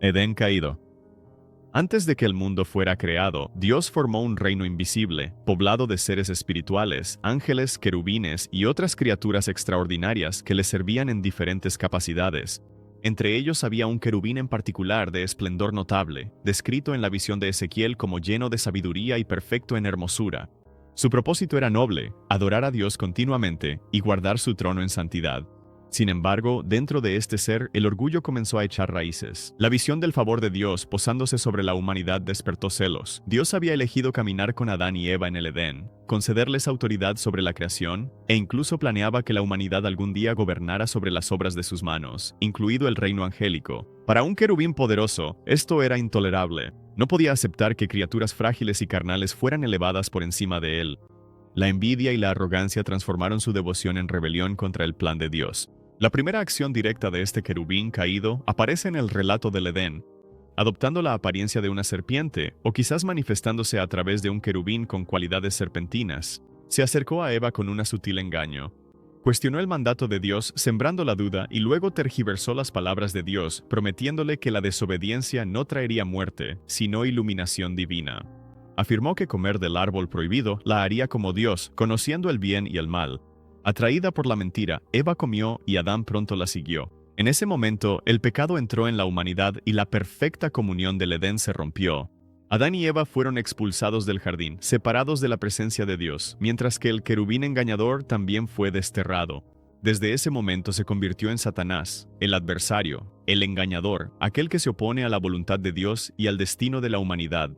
Edén caído. Antes de que el mundo fuera creado, Dios formó un reino invisible, poblado de seres espirituales, ángeles, querubines y otras criaturas extraordinarias que le servían en diferentes capacidades. Entre ellos había un querubín en particular de esplendor notable, descrito en la visión de Ezequiel como lleno de sabiduría y perfecto en hermosura. Su propósito era noble, adorar a Dios continuamente y guardar su trono en santidad. Sin embargo, dentro de este ser, el orgullo comenzó a echar raíces. La visión del favor de Dios posándose sobre la humanidad despertó celos. Dios había elegido caminar con Adán y Eva en el Edén, concederles autoridad sobre la creación, e incluso planeaba que la humanidad algún día gobernara sobre las obras de sus manos, incluido el reino angélico. Para un querubín poderoso, esto era intolerable. No podía aceptar que criaturas frágiles y carnales fueran elevadas por encima de él. La envidia y la arrogancia transformaron su devoción en rebelión contra el plan de Dios. La primera acción directa de este querubín caído aparece en el relato del Edén, adoptando la apariencia de una serpiente, o quizás manifestándose a través de un querubín con cualidades serpentinas. Se acercó a Eva con un sutil engaño. Cuestionó el mandato de Dios sembrando la duda y luego tergiversó las palabras de Dios, prometiéndole que la desobediencia no traería muerte, sino iluminación divina. Afirmó que comer del árbol prohibido la haría como Dios, conociendo el bien y el mal. Atraída por la mentira, Eva comió y Adán pronto la siguió. En ese momento, el pecado entró en la humanidad y la perfecta comunión del Edén se rompió. Adán y Eva fueron expulsados del jardín, separados de la presencia de Dios, mientras que el querubín engañador también fue desterrado. Desde ese momento se convirtió en Satanás, el adversario, el engañador, aquel que se opone a la voluntad de Dios y al destino de la humanidad.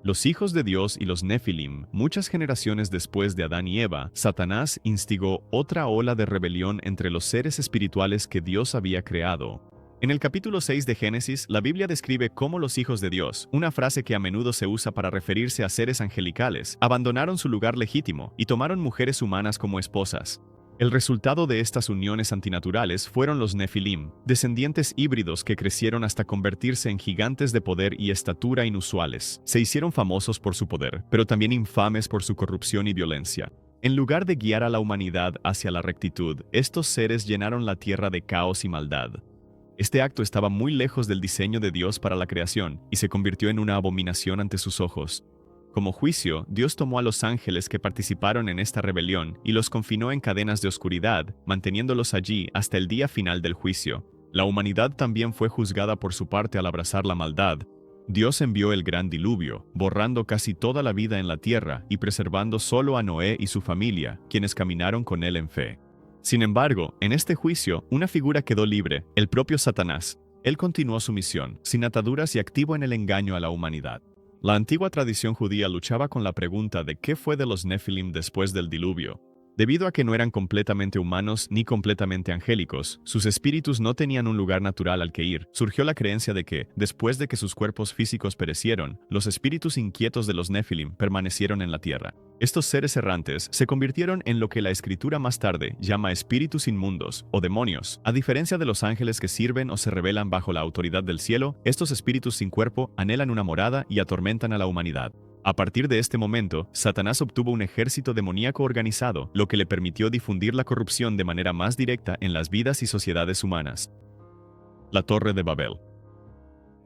Los hijos de Dios y los Nefilim, muchas generaciones después de Adán y Eva, Satanás instigó otra ola de rebelión entre los seres espirituales que Dios había creado. En el capítulo 6 de Génesis, la Biblia describe cómo los hijos de Dios, una frase que a menudo se usa para referirse a seres angelicales, abandonaron su lugar legítimo y tomaron mujeres humanas como esposas. El resultado de estas uniones antinaturales fueron los Nefilim, descendientes híbridos que crecieron hasta convertirse en gigantes de poder y estatura inusuales. Se hicieron famosos por su poder, pero también infames por su corrupción y violencia. En lugar de guiar a la humanidad hacia la rectitud, estos seres llenaron la tierra de caos y maldad. Este acto estaba muy lejos del diseño de Dios para la creación y se convirtió en una abominación ante sus ojos. Como juicio, Dios tomó a los ángeles que participaron en esta rebelión y los confinó en cadenas de oscuridad, manteniéndolos allí hasta el día final del juicio. La humanidad también fue juzgada por su parte al abrazar la maldad. Dios envió el gran diluvio, borrando casi toda la vida en la tierra y preservando solo a Noé y su familia, quienes caminaron con él en fe. Sin embargo, en este juicio, una figura quedó libre, el propio Satanás. Él continuó su misión, sin ataduras y activo en el engaño a la humanidad. La antigua tradición judía luchaba con la pregunta de qué fue de los Nefilim después del diluvio. Debido a que no eran completamente humanos ni completamente angélicos, sus espíritus no tenían un lugar natural al que ir. Surgió la creencia de que, después de que sus cuerpos físicos perecieron, los espíritus inquietos de los Nefilim permanecieron en la tierra. Estos seres errantes se convirtieron en lo que la escritura más tarde llama espíritus inmundos o demonios. A diferencia de los ángeles que sirven o se rebelan bajo la autoridad del cielo, estos espíritus sin cuerpo anhelan una morada y atormentan a la humanidad. A partir de este momento, Satanás obtuvo un ejército demoníaco organizado, lo que le permitió difundir la corrupción de manera más directa en las vidas y sociedades humanas. La Torre de Babel.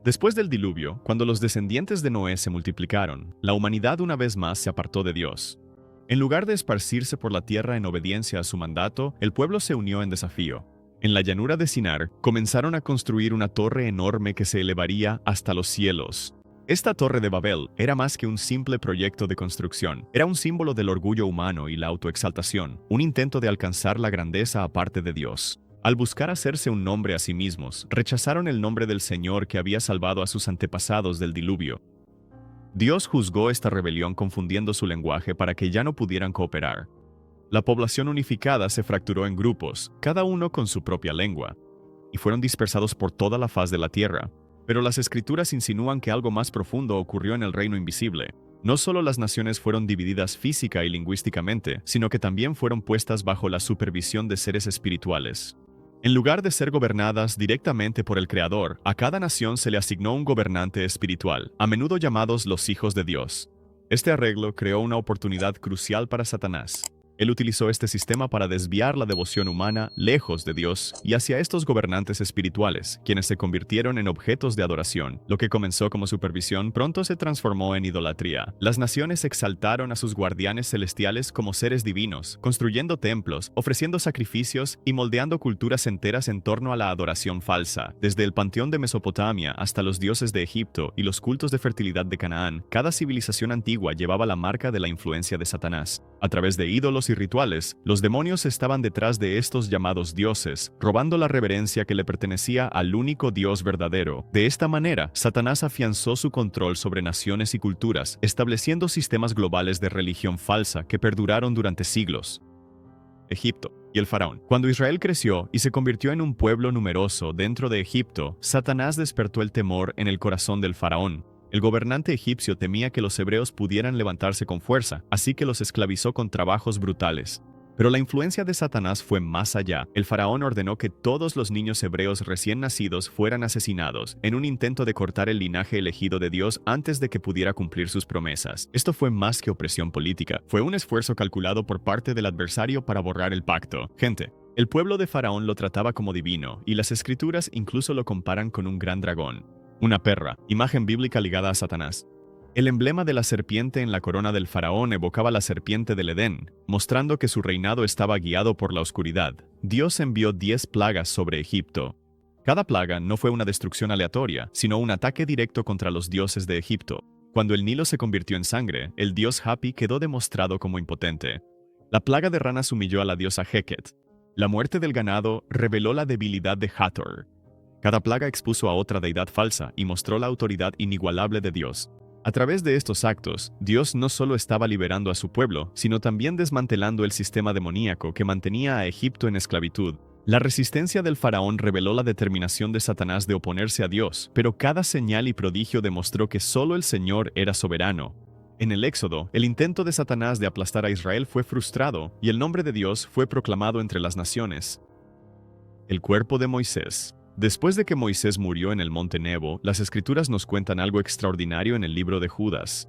Después del diluvio, cuando los descendientes de Noé se multiplicaron, la humanidad una vez más se apartó de Dios. En lugar de esparcirse por la tierra en obediencia a su mandato, el pueblo se unió en desafío. En la llanura de Sinar, comenzaron a construir una torre enorme que se elevaría hasta los cielos. Esta Torre de Babel era más que un simple proyecto de construcción. Era un símbolo del orgullo humano y la autoexaltación, un intento de alcanzar la grandeza aparte de Dios. Al buscar hacerse un nombre a sí mismos, rechazaron el nombre del Señor que había salvado a sus antepasados del diluvio. Dios juzgó esta rebelión confundiendo su lenguaje para que ya no pudieran cooperar. La población unificada se fracturó en grupos, cada uno con su propia lengua, y fueron dispersados por toda la faz de la tierra. Pero las escrituras insinúan que algo más profundo ocurrió en el reino invisible. No solo las naciones fueron divididas física y lingüísticamente, sino que también fueron puestas bajo la supervisión de seres espirituales. En lugar de ser gobernadas directamente por el Creador, a cada nación se le asignó un gobernante espiritual, a menudo llamados los hijos de Dios. Este arreglo creó una oportunidad crucial para Satanás. Él utilizó este sistema para desviar la devoción humana lejos de Dios y hacia estos gobernantes espirituales, quienes se convirtieron en objetos de adoración. Lo que comenzó como supervisión pronto se transformó en idolatría. Las naciones exaltaron a sus guardianes celestiales como seres divinos, construyendo templos, ofreciendo sacrificios y moldeando culturas enteras en torno a la adoración falsa. Desde el panteón de Mesopotamia hasta los dioses de Egipto y los cultos de fertilidad de Canaán, cada civilización antigua llevaba la marca de la influencia de Satanás. A través de ídolos y rituales, los demonios estaban detrás de estos llamados dioses, robando la reverencia que le pertenecía al único Dios verdadero. De esta manera, Satanás afianzó su control sobre naciones y culturas, estableciendo sistemas globales de religión falsa que perduraron durante siglos. Egipto y el faraón. Cuando Israel creció y se convirtió en un pueblo numeroso dentro de Egipto, Satanás despertó el temor en el corazón del faraón. El gobernante egipcio temía que los hebreos pudieran levantarse con fuerza, así que los esclavizó con trabajos brutales. Pero la influencia de Satanás fue más allá. El faraón ordenó que todos los niños hebreos recién nacidos fueran asesinados, en un intento de cortar el linaje elegido de Dios antes de que pudiera cumplir sus promesas. Esto fue más que opresión política, fue un esfuerzo calculado por parte del adversario para borrar el pacto. Gente, el pueblo de Faraón lo trataba como divino, y las escrituras incluso lo comparan con un gran dragón. Una perra, imagen bíblica ligada a Satanás. El emblema de la serpiente en la corona del faraón evocaba la serpiente del Edén, mostrando que su reinado estaba guiado por la oscuridad. Dios envió 10 plagas sobre Egipto. Cada plaga no fue una destrucción aleatoria, sino un ataque directo contra los dioses de Egipto. Cuando el Nilo se convirtió en sangre, el dios Hapi quedó demostrado como impotente. La plaga de ranas humilló a la diosa Heket. La muerte del ganado reveló la debilidad de Hathor. Cada plaga expuso a otra deidad falsa y mostró la autoridad inigualable de Dios. A través de estos actos, Dios no solo estaba liberando a su pueblo, sino también desmantelando el sistema demoníaco que mantenía a Egipto en esclavitud. La resistencia del faraón reveló la determinación de Satanás de oponerse a Dios, pero cada señal y prodigio demostró que solo el Señor era soberano. En el Éxodo, el intento de Satanás de aplastar a Israel fue frustrado, y el nombre de Dios fue proclamado entre las naciones. El cuerpo de Moisés. Después de que Moisés murió en el monte Nebo, las escrituras nos cuentan algo extraordinario en el libro de Judas.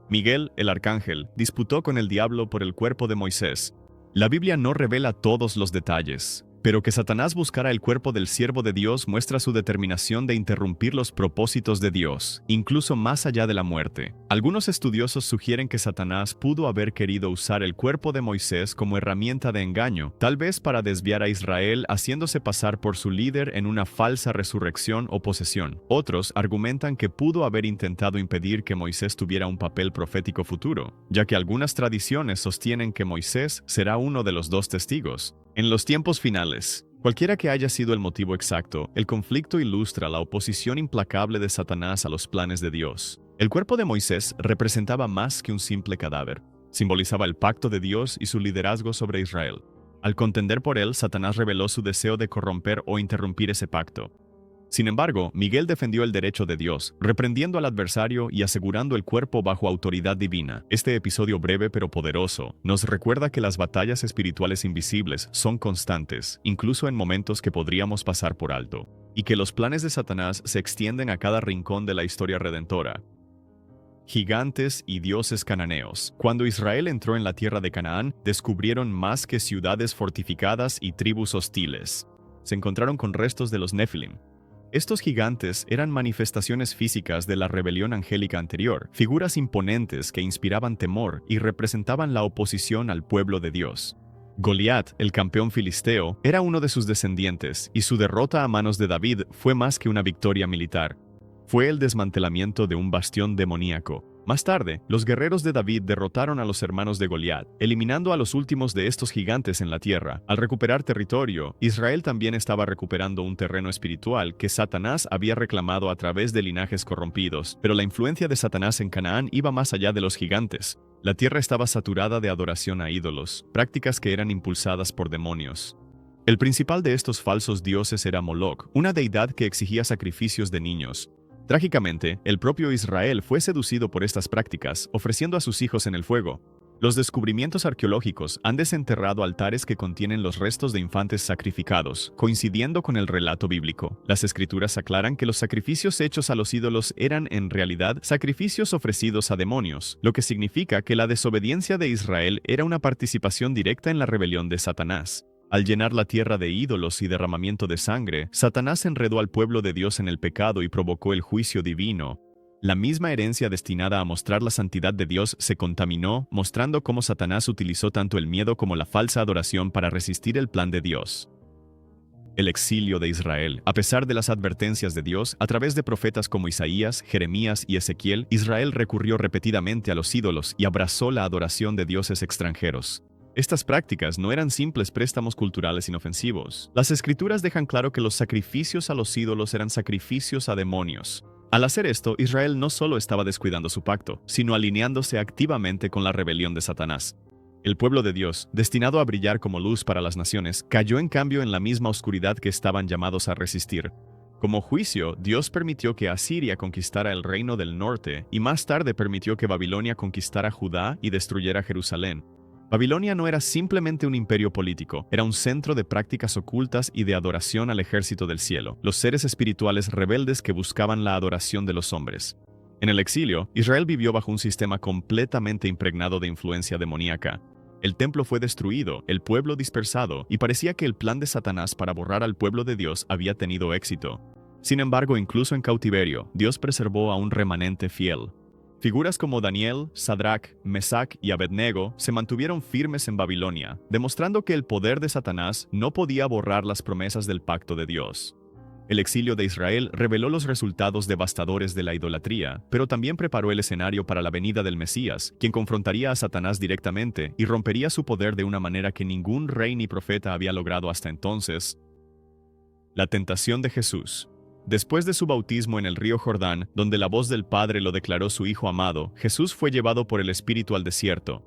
Miguel, el arcángel, disputó con el diablo por el cuerpo de Moisés. La Biblia no revela todos los detalles, pero que Satanás buscara el cuerpo del siervo de Dios muestra su determinación de interrumpir los propósitos de Dios, incluso más allá de la muerte. Algunos estudiosos sugieren que Satanás pudo haber querido usar el cuerpo de Moisés como herramienta de engaño, tal vez para desviar a Israel haciéndose pasar por su líder en una falsa resurrección o posesión. Otros argumentan que pudo haber intentado impedir que Moisés tuviera un papel profético futuro, ya que algunas tradiciones sostienen que Moisés será uno de los 2 testigos. En los tiempos finales, cualquiera que haya sido el motivo exacto, el conflicto ilustra la oposición implacable de Satanás a los planes de Dios. El cuerpo de Moisés representaba más que un simple cadáver. Simbolizaba el pacto de Dios y su liderazgo sobre Israel. Al contender por él, Satanás reveló su deseo de corromper o interrumpir ese pacto. Sin embargo, Miguel defendió el derecho de Dios, reprendiendo al adversario y asegurando el cuerpo bajo autoridad divina. Este episodio breve pero poderoso nos recuerda que las batallas espirituales invisibles son constantes, incluso en momentos que podríamos pasar por alto, y que los planes de Satanás se extienden a cada rincón de la historia redentora. Gigantes y dioses cananeos. Cuando Israel entró en la tierra de Canaán, descubrieron más que ciudades fortificadas y tribus hostiles. Se encontraron con restos de los Nefilim. Estos gigantes eran manifestaciones físicas de la rebelión angélica anterior, figuras imponentes que inspiraban temor y representaban la oposición al pueblo de Dios. Goliat, el campeón filisteo, era uno de sus descendientes, y su derrota a manos de David fue más que una victoria militar. Fue el desmantelamiento de un bastión demoníaco. Más tarde, los guerreros de David derrotaron a los hermanos de Goliat, eliminando a los últimos de estos gigantes en la tierra. Al recuperar territorio, Israel también estaba recuperando un terreno espiritual que Satanás había reclamado a través de linajes corrompidos, pero la influencia de Satanás en Canaán iba más allá de los gigantes. La tierra estaba saturada de adoración a ídolos, prácticas que eran impulsadas por demonios. El principal de estos falsos dioses era Moloch, una deidad que exigía sacrificios de niños. Trágicamente, el propio Israel fue seducido por estas prácticas, ofreciendo a sus hijos en el fuego. Los descubrimientos arqueológicos han desenterrado altares que contienen los restos de infantes sacrificados, coincidiendo con el relato bíblico. Las escrituras aclaran que los sacrificios hechos a los ídolos eran en realidad sacrificios ofrecidos a demonios, lo que significa que la desobediencia de Israel era una participación directa en la rebelión de Satanás. Al llenar la tierra de ídolos y derramamiento de sangre, Satanás enredó al pueblo de Dios en el pecado y provocó el juicio divino. La misma herencia destinada a mostrar la santidad de Dios se contaminó, mostrando cómo Satanás utilizó tanto el miedo como la falsa adoración para resistir el plan de Dios. El exilio de Israel. A pesar de las advertencias de Dios, a través de profetas como Isaías, Jeremías y Ezequiel, Israel recurrió repetidamente a los ídolos y abrazó la adoración de dioses extranjeros. Estas prácticas no eran simples préstamos culturales inofensivos. Las escrituras dejan claro que los sacrificios a los ídolos eran sacrificios a demonios. Al hacer esto, Israel no solo estaba descuidando su pacto, sino alineándose activamente con la rebelión de Satanás. El pueblo de Dios, destinado a brillar como luz para las naciones, cayó en cambio en la misma oscuridad que estaban llamados a resistir. Como juicio, Dios permitió que Asiria conquistara el reino del norte y más tarde permitió que Babilonia conquistara Judá y destruyera Jerusalén. Babilonia no era simplemente un imperio político, era un centro de prácticas ocultas y de adoración al ejército del cielo, los seres espirituales rebeldes que buscaban la adoración de los hombres. En el exilio, Israel vivió bajo un sistema completamente impregnado de influencia demoníaca. El templo fue destruido, el pueblo dispersado, y parecía que el plan de Satanás para borrar al pueblo de Dios había tenido éxito. Sin embargo, incluso en cautiverio, Dios preservó a un remanente fiel. Figuras como Daniel, Sadrach, Mesach y Abednego se mantuvieron firmes en Babilonia, demostrando que el poder de Satanás no podía borrar las promesas del pacto de Dios. El exilio de Israel reveló los resultados devastadores de la idolatría, pero también preparó el escenario para la venida del Mesías, quien confrontaría a Satanás directamente y rompería su poder de una manera que ningún rey ni profeta había logrado hasta entonces. La tentación de Jesús. Después de su bautismo en el río Jordán, donde la voz del Padre lo declaró su Hijo amado, Jesús fue llevado por el Espíritu al desierto.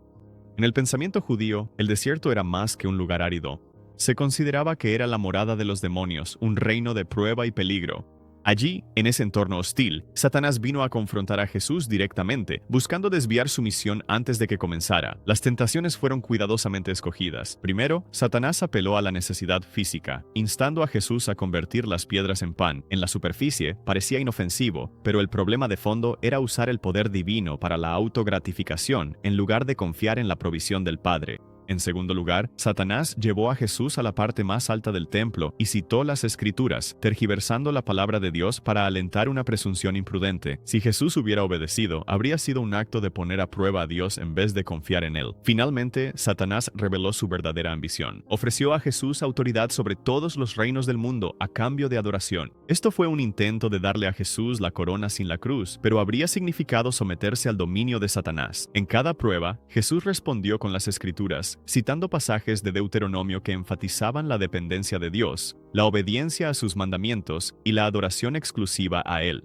En el pensamiento judío, el desierto era más que un lugar árido. Se consideraba que era la morada de los demonios, un reino de prueba y peligro. Allí, en ese entorno hostil, Satanás vino a confrontar a Jesús directamente, buscando desviar su misión antes de que comenzara. Las tentaciones fueron cuidadosamente escogidas. Primero, Satanás apeló a la necesidad física, instando a Jesús a convertir las piedras en pan. En la superficie, parecía inofensivo, pero el problema de fondo era usar el poder divino para la autogratificación, en lugar de confiar en la provisión del Padre. En segundo lugar, Satanás llevó a Jesús a la parte más alta del templo y citó las Escrituras, tergiversando la palabra de Dios para alentar una presunción imprudente. Si Jesús hubiera obedecido, habría sido un acto de poner a prueba a Dios en vez de confiar en Él. Finalmente, Satanás reveló su verdadera ambición. Ofreció a Jesús autoridad sobre todos los reinos del mundo a cambio de adoración. Esto fue un intento de darle a Jesús la corona sin la cruz, pero habría significado someterse al dominio de Satanás. En cada prueba, Jesús respondió con las Escrituras, citando pasajes de Deuteronomio que enfatizaban la dependencia de Dios, la obediencia a sus mandamientos y la adoración exclusiva a Él.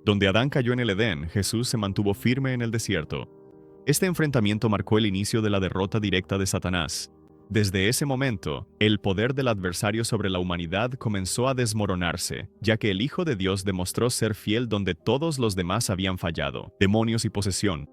Donde Adán cayó en el Edén, Jesús se mantuvo firme en el desierto. Este enfrentamiento marcó el inicio de la derrota directa de Satanás. Desde ese momento, el poder del adversario sobre la humanidad comenzó a desmoronarse, ya que el Hijo de Dios demostró ser fiel donde todos los demás habían fallado, demonios y posesión.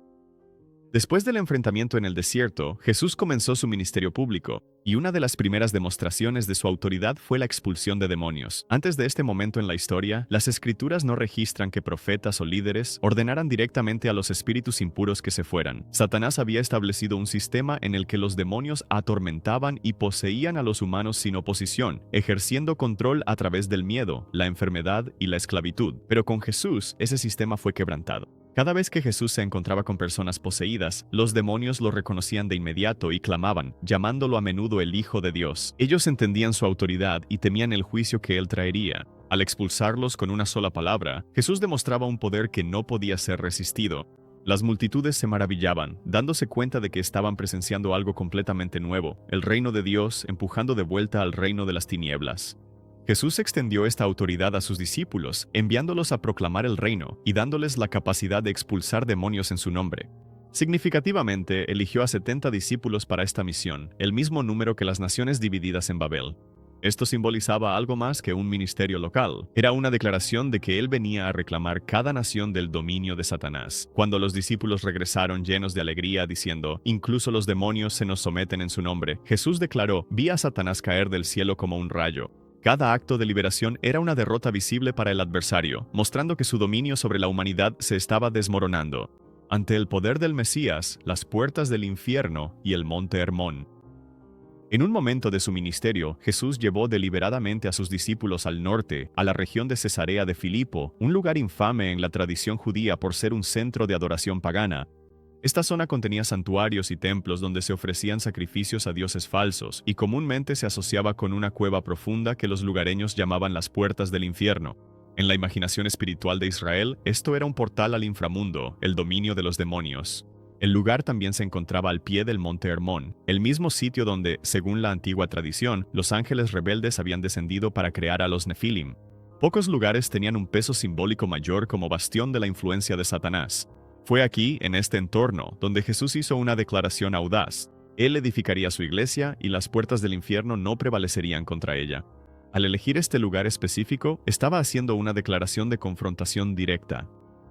Después del enfrentamiento en el desierto, Jesús comenzó su ministerio público, y una de las primeras demostraciones de su autoridad fue la expulsión de demonios. Antes de este momento en la historia, las Escrituras no registran que profetas o líderes ordenaran directamente a los espíritus impuros que se fueran. Satanás había establecido un sistema en el que los demonios atormentaban y poseían a los humanos sin oposición, ejerciendo control a través del miedo, la enfermedad y la esclavitud. Pero con Jesús, ese sistema fue quebrantado. Cada vez que Jesús se encontraba con personas poseídas, los demonios lo reconocían de inmediato y clamaban, llamándolo a menudo el Hijo de Dios. Ellos entendían su autoridad y temían el juicio que él traería. Al expulsarlos con una sola palabra, Jesús demostraba un poder que no podía ser resistido. Las multitudes se maravillaban, dándose cuenta de que estaban presenciando algo completamente nuevo, el reino de Dios empujando de vuelta al reino de las tinieblas. Jesús extendió esta autoridad a sus discípulos, enviándolos a proclamar el reino y dándoles la capacidad de expulsar demonios en su nombre. Significativamente, eligió a 70 discípulos para esta misión, el mismo número que las naciones divididas en Babel. Esto simbolizaba algo más que un ministerio local. Era una declaración de que él venía a reclamar cada nación del dominio de Satanás. Cuando los discípulos regresaron llenos de alegría, diciendo, «Incluso los demonios se nos someten en su nombre», Jesús declaró, «Vi a Satanás caer del cielo como un rayo». Cada acto de liberación era una derrota visible para el adversario, mostrando que su dominio sobre la humanidad se estaba desmoronando. Ante el poder del Mesías, las puertas del infierno y el monte Hermón. En un momento de su ministerio, Jesús llevó deliberadamente a sus discípulos al norte, a la región de Cesarea de Filipo, un lugar infame en la tradición judía por ser un centro de adoración pagana. Esta zona contenía santuarios y templos donde se ofrecían sacrificios a dioses falsos, y comúnmente se asociaba con una cueva profunda que los lugareños llamaban las puertas del infierno. En la imaginación espiritual de Israel, esto era un portal al inframundo, el dominio de los demonios. El lugar también se encontraba al pie del monte Hermón, el mismo sitio donde, según la antigua tradición, los ángeles rebeldes habían descendido para crear a los Nefilim. Pocos lugares tenían un peso simbólico mayor como bastión de la influencia de Satanás. Fue aquí, en este entorno, donde Jesús hizo una declaración audaz. Él edificaría su iglesia y las puertas del infierno no prevalecerían contra ella. Al elegir este lugar específico, estaba haciendo una declaración de confrontación directa.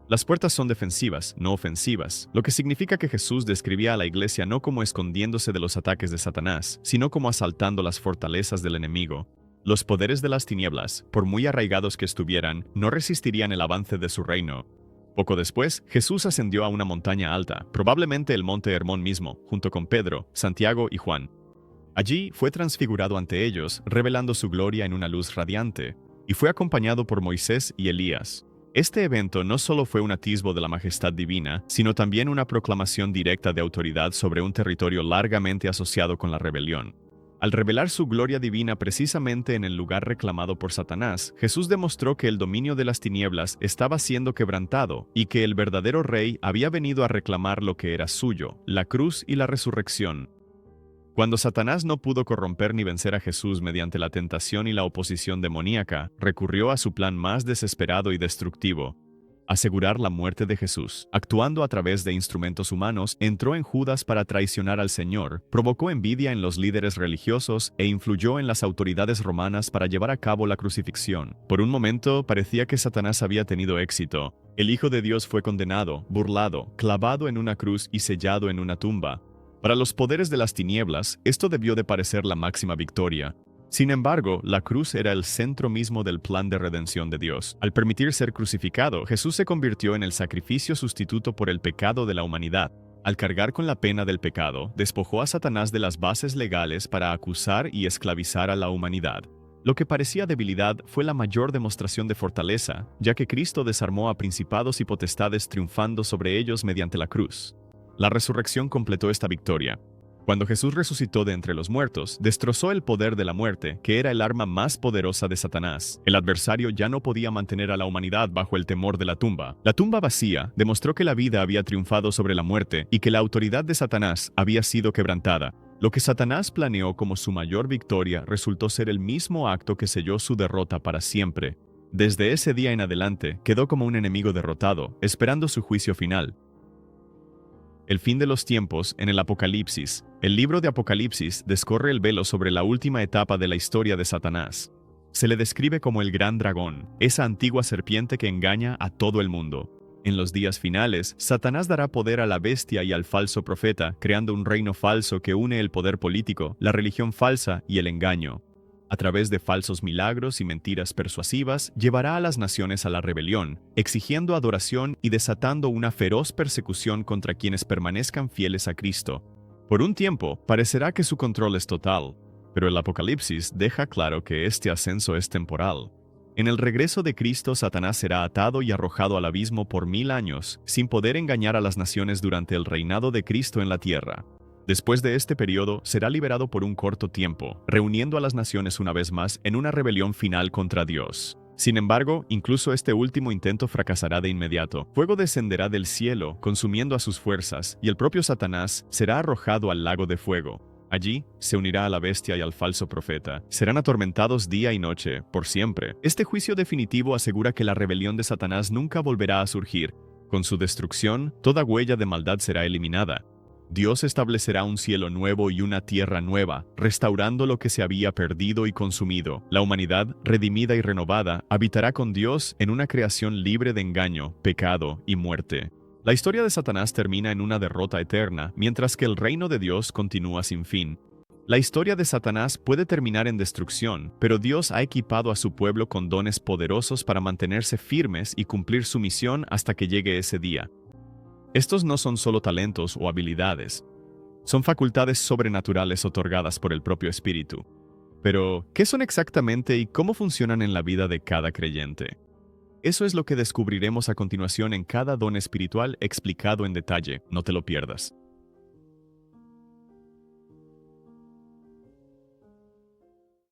Las puertas son defensivas, no ofensivas, lo que significa que Jesús describía a la iglesia no como escondiéndose de los ataques de Satanás, sino como asaltando las fortalezas del enemigo. Los poderes de las tinieblas, por muy arraigados que estuvieran, no resistirían el avance de su reino. Poco después, Jesús ascendió a una montaña alta, probablemente el monte Hermón mismo, junto con Pedro, Santiago y Juan. Allí fue transfigurado ante ellos, revelando su gloria en una luz radiante, y fue acompañado por Moisés y Elías. Este evento no solo fue un atisbo de la majestad divina, sino también una proclamación directa de autoridad sobre un territorio largamente asociado con la rebelión. Al revelar su gloria divina precisamente en el lugar reclamado por Satanás, Jesús demostró que el dominio de las tinieblas estaba siendo quebrantado y que el verdadero rey había venido a reclamar lo que era suyo, la cruz y la resurrección. Cuando Satanás no pudo corromper ni vencer a Jesús mediante la tentación y la oposición demoníaca, recurrió a su plan más desesperado y destructivo: asegurar la muerte de Jesús. Actuando a través de instrumentos humanos, entró en Judas para traicionar al Señor, provocó envidia en los líderes religiosos e influyó en las autoridades romanas para llevar a cabo la crucifixión. Por un momento, parecía que Satanás había tenido éxito. El Hijo de Dios fue condenado, burlado, clavado en una cruz y sellado en una tumba. Para los poderes de las tinieblas, esto debió de parecer la máxima victoria. Sin embargo, la cruz era el centro mismo del plan de redención de Dios. Al permitir ser crucificado, Jesús se convirtió en el sacrificio sustituto por el pecado de la humanidad. Al cargar con la pena del pecado, despojó a Satanás de las bases legales para acusar y esclavizar a la humanidad. Lo que parecía debilidad fue la mayor demostración de fortaleza, ya que Cristo desarmó a principados y potestades triunfando sobre ellos mediante la cruz. La resurrección completó esta victoria. Cuando Jesús resucitó de entre los muertos, destrozó el poder de la muerte, que era el arma más poderosa de Satanás. El adversario ya no podía mantener a la humanidad bajo el temor de la tumba. La tumba vacía demostró que la vida había triunfado sobre la muerte y que la autoridad de Satanás había sido quebrantada. Lo que Satanás planeó como su mayor victoria resultó ser el mismo acto que selló su derrota para siempre. Desde ese día en adelante, quedó como un enemigo derrotado, esperando su juicio final. El fin de los tiempos en el Apocalipsis. El libro de Apocalipsis descorre el velo sobre la última etapa de la historia de Satanás. Se le describe como el gran dragón, esa antigua serpiente que engaña a todo el mundo. En los días finales, Satanás dará poder a la bestia y al falso profeta, creando un reino falso que une el poder político, la religión falsa y el engaño. A través de falsos milagros y mentiras persuasivas, llevará a las naciones a la rebelión, exigiendo adoración y desatando una feroz persecución contra quienes permanezcan fieles a Cristo. Por un tiempo, parecerá que su control es total, pero el Apocalipsis deja claro que este ascenso es temporal. En el regreso de Cristo, Satanás será atado y arrojado al abismo por 1000 años, sin poder engañar a las naciones durante el reinado de Cristo en la tierra. Después de este periodo, será liberado por un corto tiempo, reuniendo a las naciones una vez más en una rebelión final contra Dios. Sin embargo, incluso este último intento fracasará de inmediato. Fuego descenderá del cielo, consumiendo a sus fuerzas, y el propio Satanás será arrojado al lago de fuego. Allí, se unirá a la bestia y al falso profeta. Serán atormentados día y noche, por siempre. Este juicio definitivo asegura que la rebelión de Satanás nunca volverá a surgir. Con su destrucción, toda huella de maldad será eliminada. Dios establecerá un cielo nuevo y una tierra nueva, restaurando lo que se había perdido y consumido. La humanidad, redimida y renovada, habitará con Dios en una creación libre de engaño, pecado y muerte. La historia de Satanás termina en una derrota eterna, mientras que el reino de Dios continúa sin fin. La historia de Satanás puede terminar en destrucción, pero Dios ha equipado a su pueblo con dones poderosos para mantenerse firmes y cumplir su misión hasta que llegue ese día. Estos no son solo talentos o habilidades, son facultades sobrenaturales otorgadas por el propio Espíritu. Pero, ¿qué son exactamente y cómo funcionan en la vida de cada creyente? Eso es lo que descubriremos a continuación en cada don espiritual explicado en detalle, no te lo pierdas.